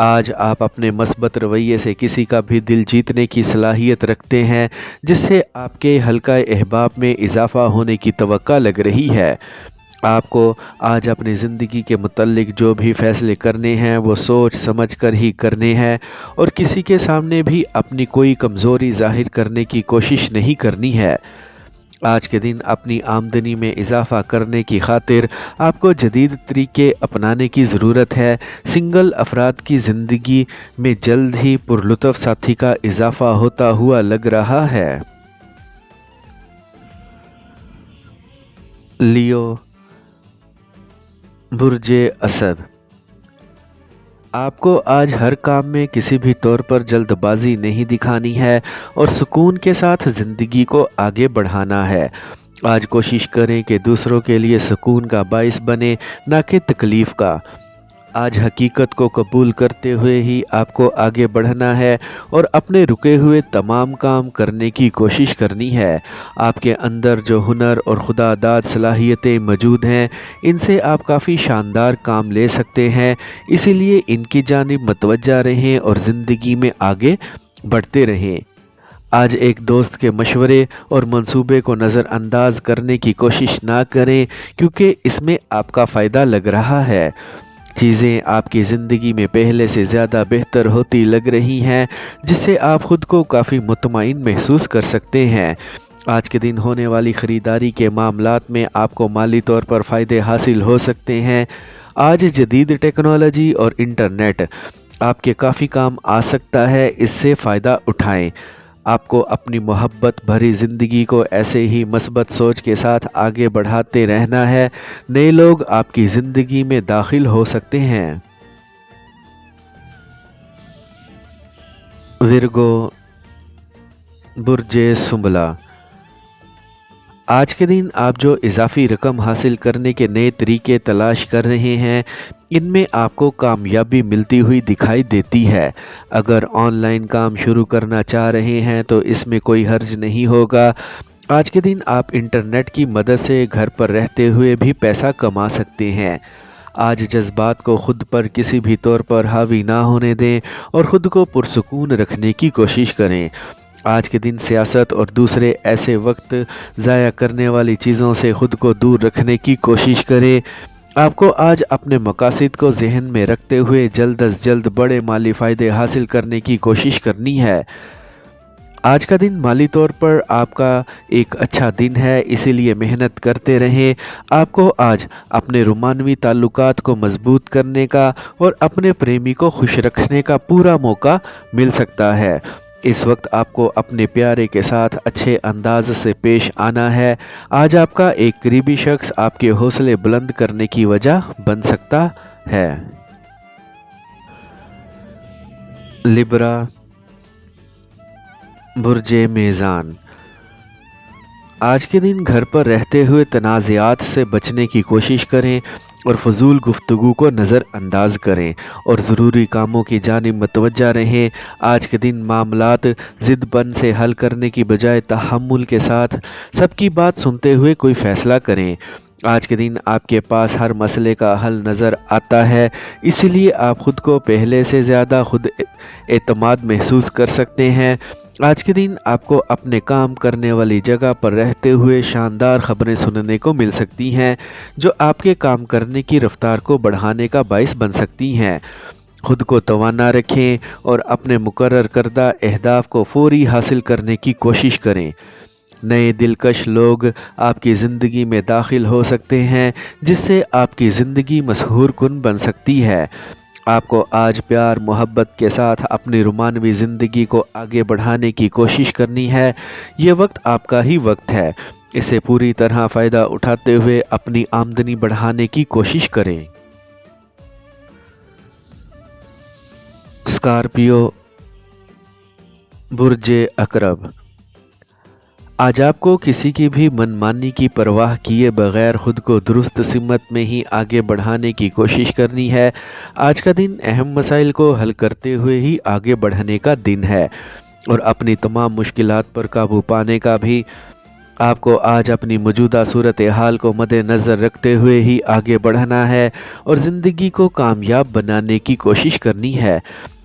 آج آپ اپنے مثبت رویے سے کسی کا بھی دل جیتنے کی صلاحیت رکھتے ہیں، جس سے آپ کے حلقہ احباب میں اضافہ ہونے کی توقع لگ رہی ہے۔ آپ کو آج اپنی زندگی کے متعلق جو بھی فیصلے کرنے ہیں وہ سوچ سمجھ کر ہی کرنے ہیں، اور کسی کے سامنے بھی اپنی کوئی کمزوری ظاہر کرنے کی کوشش نہیں کرنی ہے۔ آج کے دن اپنی آمدنی میں اضافہ کرنے کی خاطر آپ کو جدید طریقے اپنانے کی ضرورت ہے۔ سنگل افراد کی زندگی میں جلد ہی پرلطف ساتھی کا اضافہ ہوتا ہوا لگ رہا ہے۔ لیو، برج اسد، آپ کو آج ہر کام میں کسی بھی طور پر جلد بازی نہیں دکھانی ہے اور سکون کے ساتھ زندگی کو آگے بڑھانا ہے۔ آج کوشش کریں کہ دوسروں کے لیے سکون کا باعث بنے، نہ کہ تکلیف کا۔ آج حقیقت کو قبول کرتے ہوئے ہی آپ کو آگے بڑھنا ہے اور اپنے رکے ہوئے تمام کام کرنے کی کوشش کرنی ہے۔ آپ کے اندر جو ہنر اور خدا داد صلاحیتیں موجود ہیں، ان سے آپ کافی شاندار کام لے سکتے ہیں، اسی لیے ان کی جانب متوجہ رہیں اور زندگی میں آگے بڑھتے رہیں۔ آج ایک دوست کے مشورے اور منصوبے کو نظر انداز کرنے کی کوشش نہ کریں، کیونکہ اس میں آپ کا فائدہ لگ رہا ہے۔ چیزیں آپ کی زندگی میں پہلے سے زیادہ بہتر ہوتی لگ رہی ہیں، جس سے آپ خود کو کافی مطمئن محسوس کر سکتے ہیں۔ آج کے دن ہونے والی خریداری کے معاملات میں آپ کو مالی طور پر فائدے حاصل ہو سکتے ہیں۔ آج جدید ٹیکنالوجی اور انٹرنیٹ آپ کے کافی کام آ سکتا ہے، اس سے فائدہ اٹھائیں۔ آپ کو اپنی محبت بھری زندگی کو ایسے ہی مثبت سوچ کے ساتھ آگے بڑھاتے رہنا ہے۔ نئے لوگ آپ کی زندگی میں داخل ہو سکتے ہیں۔ ورگو، برج سنبلہ، آج کے دن آپ جو اضافی رقم حاصل کرنے کے نئے طریقے تلاش کر رہے ہیں، ان میں آپ کو کامیابی ملتی ہوئی دکھائی دیتی ہے۔ اگر آن لائن کام شروع کرنا چاہ رہے ہیں تو اس میں کوئی حرج نہیں ہوگا۔ آج کے دن آپ انٹرنیٹ کی مدد سے گھر پر رہتے ہوئے بھی پیسہ کما سکتے ہیں۔ آج جذبات کو خود پر کسی بھی طور پر حاوی نہ ہونے دیں اور خود کو پرسکون رکھنے کی کوشش کریں۔ آج کے دن سیاست اور دوسرے ایسے وقت ضائع کرنے والی چیزوں سے خود کو دور رکھنے کی کوشش کریں۔ آپ کو آج اپنے مقاصد کو ذہن میں رکھتے ہوئے جلد از جلد بڑے مالی فائدے حاصل کرنے کی کوشش کرنی ہے۔ آج کا دن مالی طور پر آپ کا ایک اچھا دن ہے، اسی لیے محنت کرتے رہیں۔ آپ کو آج اپنے رومانوی تعلقات کو مضبوط کرنے کا اور اپنے پریمی کو خوش رکھنے کا پورا موقع مل سکتا ہے۔ اس وقت آپ کو اپنے پیارے کے ساتھ اچھے انداز سے پیش آنا ہے۔ آج آپ کا ایک قریبی شخص آپ کے حوصلے بلند کرنے کی وجہ بن سکتا ہے۔ لبرا، برج میزان، آج کے دن گھر پر رہتے ہوئے تنازعات سے بچنے کی کوشش کریں اور فضول گفتگو کو نظر انداز کریں اور ضروری کاموں کی جانب متوجہ رہیں۔ آج کے دن معاملات ضد پن سے حل کرنے کی بجائے تحمل کے ساتھ سب کی بات سنتے ہوئے کوئی فیصلہ کریں۔ آج کے دن آپ کے پاس ہر مسئلے کا حل نظر آتا ہے، اسی لیے آپ خود کو پہلے سے زیادہ خود اعتماد محسوس کر سکتے ہیں۔ آج کے دن آپ کو اپنے کام کرنے والی جگہ پر رہتے ہوئے شاندار خبریں سننے کو مل سکتی ہیں، جو آپ کے کام کرنے کی رفتار کو بڑھانے کا باعث بن سکتی ہیں۔ خود کو توانا رکھیں اور اپنے مقرر کردہ اہداف کو فوری حاصل کرنے کی کوشش کریں۔ نئے دلکش لوگ آپ کی زندگی میں داخل ہو سکتے ہیں، جس سے آپ کی زندگی مسحور کن بن سکتی ہے۔ آپ کو آج پیار محبت کے ساتھ اپنی رومانوی زندگی کو آگے بڑھانے کی کوشش کرنی ہے۔ یہ وقت آپ کا ہی وقت ہے، اسے پوری طرح فائدہ اٹھاتے ہوئے اپنی آمدنی بڑھانے کی کوشش کریں۔ اسکارپیو، برج عقرب، آج آپ کو کسی کی بھی من مانی کی پرواہ کیے بغیر خود کو درست سمت میں ہی آگے بڑھانے کی کوشش کرنی ہے۔ آج کا دن اہم مسائل کو حل کرتے ہوئے ہی آگے بڑھنے کا دن ہے اور اپنی تمام مشکلات پر قابو پانے کا بھی۔ آپ کو آج اپنی موجودہ صورتحال کو مد نظر رکھتے ہوئے ہی آگے بڑھنا ہے اور زندگی کو کامیاب بنانے کی کوشش کرنی ہے۔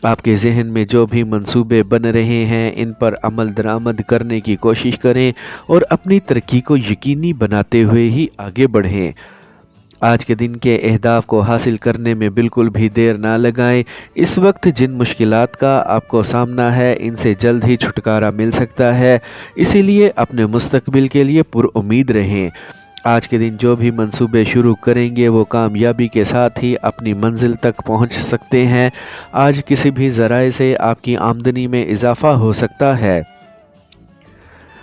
آپ کے ذہن میں جو بھی منصوبے بن رہے ہیں ان پر عمل درآمد کرنے کی کوشش کریں اور اپنی ترقی کو یقینی بناتے ہوئے ہی آگے بڑھیں۔ آج کے دن کے اہداف کو حاصل کرنے میں بالکل بھی دیر نہ لگائیں۔ اس وقت جن مشکلات کا آپ کو سامنا ہے ان سے جلد ہی چھٹکارا مل سکتا ہے، اسی لیے اپنے مستقبل کے لیے پر امید رہیں۔ آج کے دن جو بھی منصوبے شروع کریں گے وہ کامیابی کے ساتھ ہی اپنی منزل تک پہنچ سکتے ہیں۔ آج کسی بھی ذرائع سے آپ کی آمدنی میں اضافہ ہو سکتا ہے۔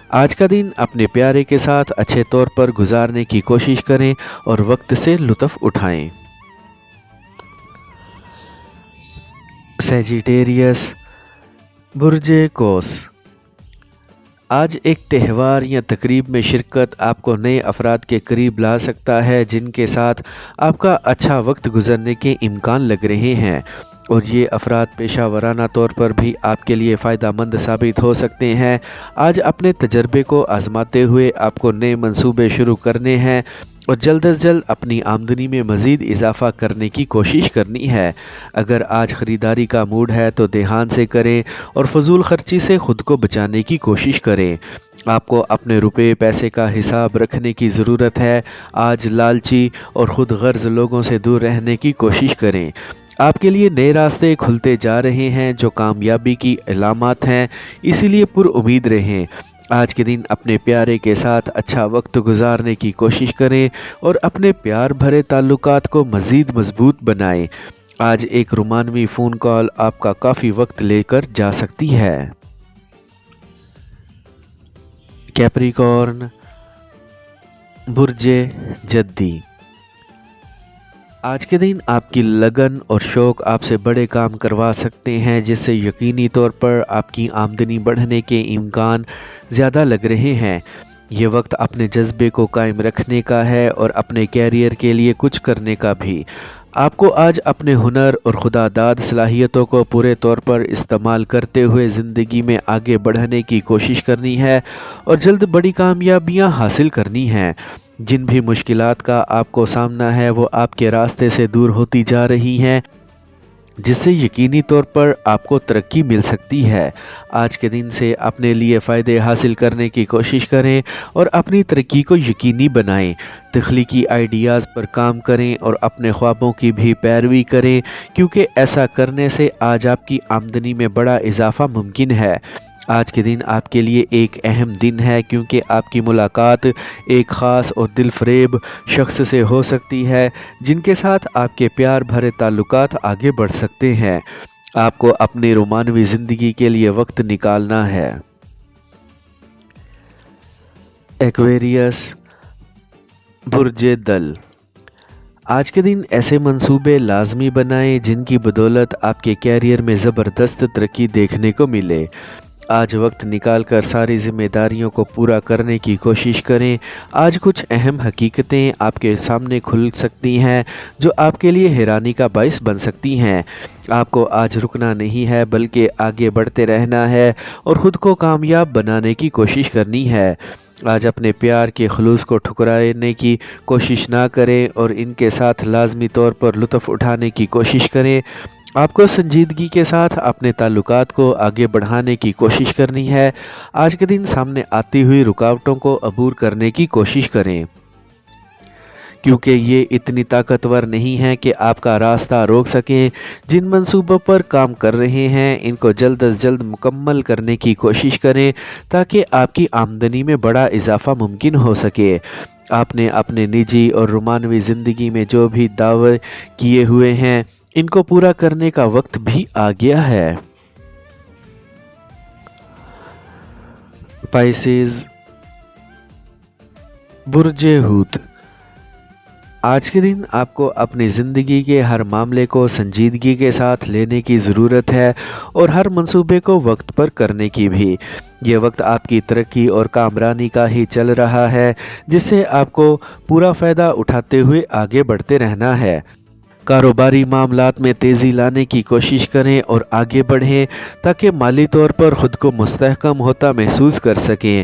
آج کا دن اپنے پیارے کے ساتھ اچھے طور پر گزارنے کی کوشش کریں اور وقت سے لطف اٹھائیں۔ سیجیٹیریس، برج قوس۔ آج ایک تہوار یا تقریب میں شرکت آپ کو نئے افراد کے قریب لا سکتا ہے جن کے ساتھ آپ کا اچھا وقت گزرنے کے امکان لگ رہے ہیں، اور یہ افراد پیشہ ورانہ طور پر بھی آپ کے لیے فائدہ مند ثابت ہو سکتے ہیں۔ آج اپنے تجربے کو آزماتے ہوئے آپ کو نئے منصوبے شروع کرنے ہیں اور جلد از جلد اپنی آمدنی میں مزید اضافہ کرنے کی کوشش کرنی ہے۔ اگر آج خریداری کا موڈ ہے تو دھیان سے کریں اور فضول خرچی سے خود کو بچانے کی کوشش کریں۔ آپ کو اپنے روپے پیسے کا حساب رکھنے کی ضرورت ہے۔ آج لالچی اور خود غرض لوگوں سے دور رہنے کی کوشش کریں۔ آپ کے لیے نئے راستے کھلتے جا رہے ہیں جو کامیابی کی علامات ہیں، اسی لیے پر امید رہیں۔ آج کے دن اپنے پیارے کے ساتھ اچھا وقت گزارنے کی کوشش کریں اور اپنے پیار بھرے تعلقات کو مزید مضبوط بنائیں۔ آج ایک رومانوی فون کال آپ کا کافی وقت لے کر جا سکتی ہے۔ کیپریکارن، برج جدی۔ آج کے دن آپ کی لگن اور شوق آپ سے بڑے کام کروا سکتے ہیں جس سے یقینی طور پر آپ کی آمدنی بڑھنے کے امکان زیادہ لگ رہے ہیں۔ یہ وقت اپنے جذبے کو قائم رکھنے کا ہے اور اپنے کیریئر کے لیے کچھ کرنے کا بھی۔ آپ کو آج اپنے ہنر اور خدا داد صلاحیتوں کو پورے طور پر استعمال کرتے ہوئے زندگی میں آگے بڑھنے کی کوشش کرنی ہے اور جلد بڑی کامیابیاں حاصل کرنی ہیں۔ جن بھی مشکلات کا آپ کو سامنا ہے وہ آپ کے راستے سے دور ہوتی جا رہی ہیں، جس سے یقینی طور پر آپ کو ترقی مل سکتی ہے۔ آج کے دن سے اپنے لیے فائدے حاصل کرنے کی کوشش کریں اور اپنی ترقی کو یقینی بنائیں۔ تخلیقی آئیڈیاز پر کام کریں اور اپنے خوابوں کی بھی پیروی کریں، کیونکہ ایسا کرنے سے آج آپ کی آمدنی میں بڑا اضافہ ممکن ہے۔ آج کے دن آپ کے لیے ایک اہم دن ہے کیونکہ آپ کی ملاقات ایک خاص اور دل فریب شخص سے ہو سکتی ہے جن کے ساتھ آپ کے پیار بھرے تعلقات آگے بڑھ سکتے ہیں۔ آپ کو اپنی رومانوی زندگی کے لیے وقت نکالنا ہے۔ ایکویریس، برج دل۔ آج کے دن ایسے منصوبے لازمی بنائیں جن کی بدولت آپ کے کیریئر میں زبردست ترقی دیکھنے کو ملے۔ آج وقت نکال کر ساری ذمہ داریوں کو پورا کرنے کی کوشش کریں۔ آج کچھ اہم حقیقتیں آپ کے سامنے کھل سکتی ہیں جو آپ کے لیے حیرانی کا باعث بن سکتی ہیں۔ آپ کو آج رکنا نہیں ہے بلکہ آگے بڑھتے رہنا ہے اور خود کو کامیاب بنانے کی کوشش کرنی ہے۔ آج اپنے پیار کے خلوص کو ٹھکرانے کی کوشش نہ کریں اور ان کے ساتھ لازمی طور پر لطف اٹھانے کی کوشش کریں۔ آپ کو سنجیدگی کے ساتھ اپنے تعلقات کو آگے بڑھانے کی کوشش کرنی ہے۔ آج کے دن سامنے آتی ہوئی رکاوٹوں کو عبور کرنے کی کوشش کریں، کیونکہ یہ اتنی طاقتور نہیں ہے کہ آپ کا راستہ روک سکیں۔ جن منصوبوں پر کام کر رہے ہیں ان کو جلد از جلد مکمل کرنے کی کوشش کریں تاکہ آپ کی آمدنی میں بڑا اضافہ ممکن ہو سکے۔ آپ نے اپنے نجی اور رومانوی زندگی میں جو بھی دعوے کیے ہوئے ہیں ان کو پورا کرنے کا وقت بھی آ گیا ہے۔ پائسیز، برج حوت۔ آج کے دن آپ کو اپنی زندگی کے ہر معاملے کو سنجیدگی کے ساتھ لینے کی ضرورت ہے اور ہر منصوبے کو وقت پر کرنے کی بھی۔ یہ وقت آپ کی ترقی اور کامرانی کا ہی چل رہا ہے جس سے آپ کو پورا فائدہ اٹھاتے ہوئے آگے بڑھتے رہنا ہے۔ کاروباری معاملات میں تیزی لانے کی کوشش کریں اور آگے بڑھیں تاکہ مالی طور پر خود کو مستحکم ہوتا محسوس کر سکیں۔